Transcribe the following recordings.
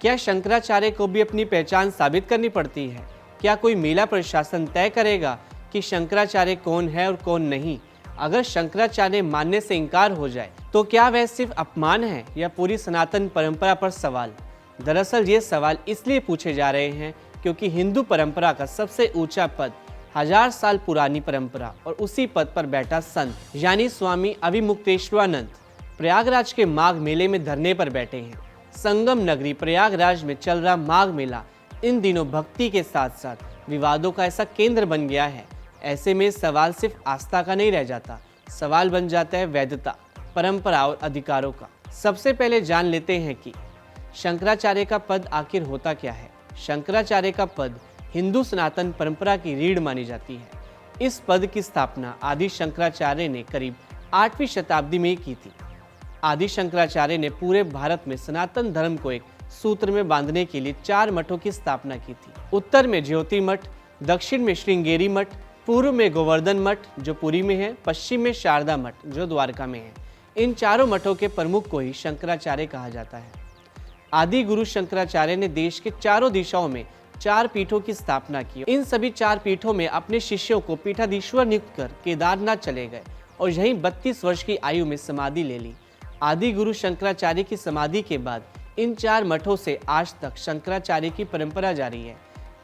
क्या शंकराचार्य को भी अपनी पहचान साबित करनी पड़ती है? क्या कोई मेला प्रशासन तय करेगा कि शंकराचार्य कौन है और कौन नहीं? अगर शंकराचार्य मानने से इनकार हो जाए तो क्या वह सिर्फ अपमान है या पूरी सनातन परंपरा पर सवाल? दरअसल ये सवाल इसलिए पूछे जा रहे हैं क्योंकि हिंदू परंपरा का सबसे ऊंचा पद, 1000 साल पुरानी परंपरा और उसी पद पर बैठा संत यानी स्वामी अविमुक्तेश्वरानंद प्रयागराज के माघ मेले में धरने पर बैठे हैं। संगम नगरी प्रयागराज में चल रहा माघ मेला इन दिनों भक्ति के साथ साथ विवादों का ऐसा केंद्र बन गया है। ऐसे में सवाल सिर्फ आस्था का नहीं रह जाता, सवाल बन जाता है वैधता, परंपरा और अधिकारों का। सबसे पहले जान लेते हैं कि शंकराचार्य का पद आखिर होता क्या है। शंकराचार्य का पद हिंदू सनातन परंपरा की रीढ़ मानी जाती है। इस पद की स्थापना आदि शंकराचार्य ने करीब 8वीं शताब्दी में की थी। आदि शंकराचार्य ने पूरे भारत में सनातन धर्म को एक सूत्र में बांधने के लिए 4 मठों की स्थापना की थी। उत्तर में ज्योति मठ, दक्षिण में श्रृंगेरी मठ, पूर्व में गोवर्धन मठ जो पुरी में है, पश्चिम में शारदा मठ जो द्वारका में है। इन चारों मठों के प्रमुख को ही शंकराचार्य कहा जाता है। आदि गुरु शंकराचार्य ने देश के चारों दिशाओं में 4 पीठों की स्थापना की। इन सभी 4 पीठों में अपने शिष्यों को पीठाधीश्वर नियुक्त कर केदारनाथ चले गए और यहीं 32 वर्ष की आयु में समाधि ले ली। आदि गुरु शंकराचार्य की समाधि के बाद इन 4 मठों से आज तक शंकराचार्य की परंपरा जारी है।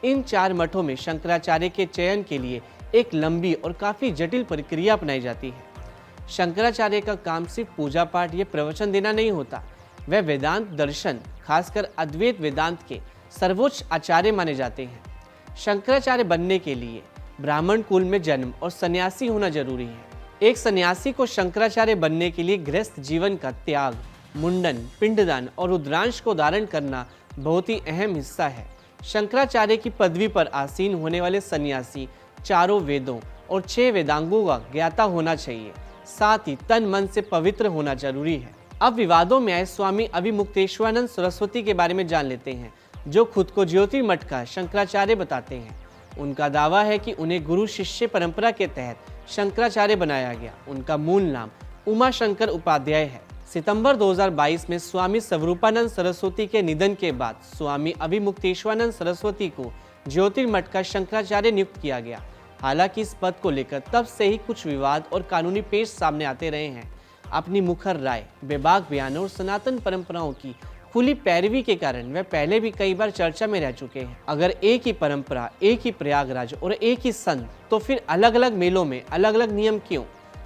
इन 4 मठों में शंकराचार्य के चयन के लिए एक लंबी और काफी जटिल प्रक्रिया अपनाई जाती है। शंकराचार्य का काम सिर्फ पूजा पाठ या प्रवचन देना नहीं होता, वह वेदांत दर्शन, खासकर अद्वैत वेदांत के सर्वोच्च आचार्य माने जाते हैं। शंकराचार्य बनने के लिए ब्राह्मण कुल में जन्म और सन्यासी होना जरूरी है। एक सन्यासी को शंकराचार्य बनने के लिए गृहस्थ जीवन का त्याग, मुंडन, पिंडदान और रुद्रांश को धारण करना बहुत ही अहम हिस्सा है। शंकराचार्य की पदवी पर आसीन होने वाले सन्यासी चारों वेदों और 6 वेदांगों का ज्ञाता होना चाहिए, साथ ही तन मन से पवित्र होना जरूरी है। अब विवादों में आए स्वामी अविमुक्तेश्वरानंद सरस्वती के बारे में जान लेते हैं, जो खुद को ज्योति मठ का शंकराचार्य बताते हैं। उनका दावा है कि उन्हें गुरु शिष्य परंपरा के तहत शंकराचार्य बनाया गया। उनका मूल नाम उमा शंकर उपाध्याय है। सितंबर 2022 में स्वामी स्वरूपानंद सरस्वती के निधन के बाद स्वामी अविमुक्तेश्वरानंद सरस्वती को ज्योतिर्मठ का शंकराचार्य नियुक्त किया गया। हालांकि इस पद को लेकर तब से ही कुछ विवाद और कानूनी पेश सामने आते रहे हैं। अपनी मुखर राय, बेबाक बयानों और सनातन परंपराओं की खुली पैरवी के कारण वह पहले भी कई बार चर्चा में रह चुके हैं। अगर एक ही परंपरा, एक ही प्रयागराज और एक ही संत, तो फिर अलग अलग मेलों में अलग अलग नियम क्यों?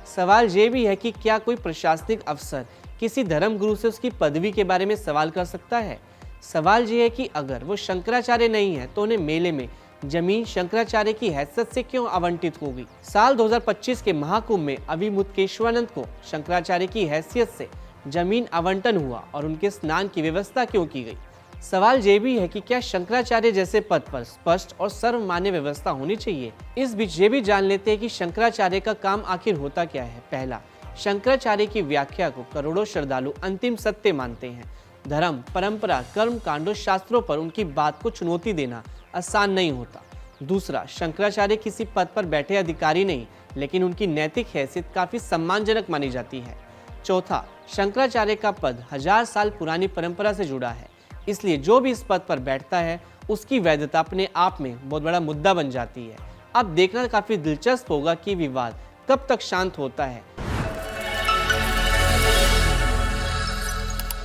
सवाल ये भी है कि क्या कोई प्रशासनिक अफसर किसी धर्म गुरु से उसकी पदवी के बारे में सवाल कर सकता है? सवाल ये है कि अगर वो शंकराचार्य नहीं है तो उन्हें मेले में जमीन शंकराचार्य की हैसियत से क्यों आवंटित होगी? साल 2025 के महाकुंभ में अविमुक्तेश्वरानंद को शंकराचार्य की हैसियत से जमीन आवंटन हुआ और उनके स्नान की व्यवस्था क्यों की गई? सवाल ये भी है कि क्या शंकराचार्य जैसे पद पर स्पष्ट और सर्वमान्य व्यवस्था होनी चाहिए? इस बीच ये भी जान लेते हैं कि शंकराचार्य का काम आखिर होता क्या है। पहला, शंकराचार्य की व्याख्या को करोड़ों श्रद्धालु अंतिम सत्य मानते हैं। धर्म, परंपरा, कर्म कांड और शास्त्रों पर उनकी बात को चुनौती देना आसान नहीं होता। दूसरा, शंकराचार्य किसी पद पर बैठे अधिकारी नहीं, लेकिन उनकी नैतिक हैसियत काफी सम्मानजनक मानी जाती है। चौथा, शंकराचार्य का पद 1000 साल पुरानी परंपरा से जुड़ा है, इसलिए जो भी इस पद पर बैठता है उसकी वैधता अपने आप में बहुत बड़ा मुद्दा बन जाती है। अब देखना काफी दिलचस्प होगा कि विवाद कब तक शांत होता है।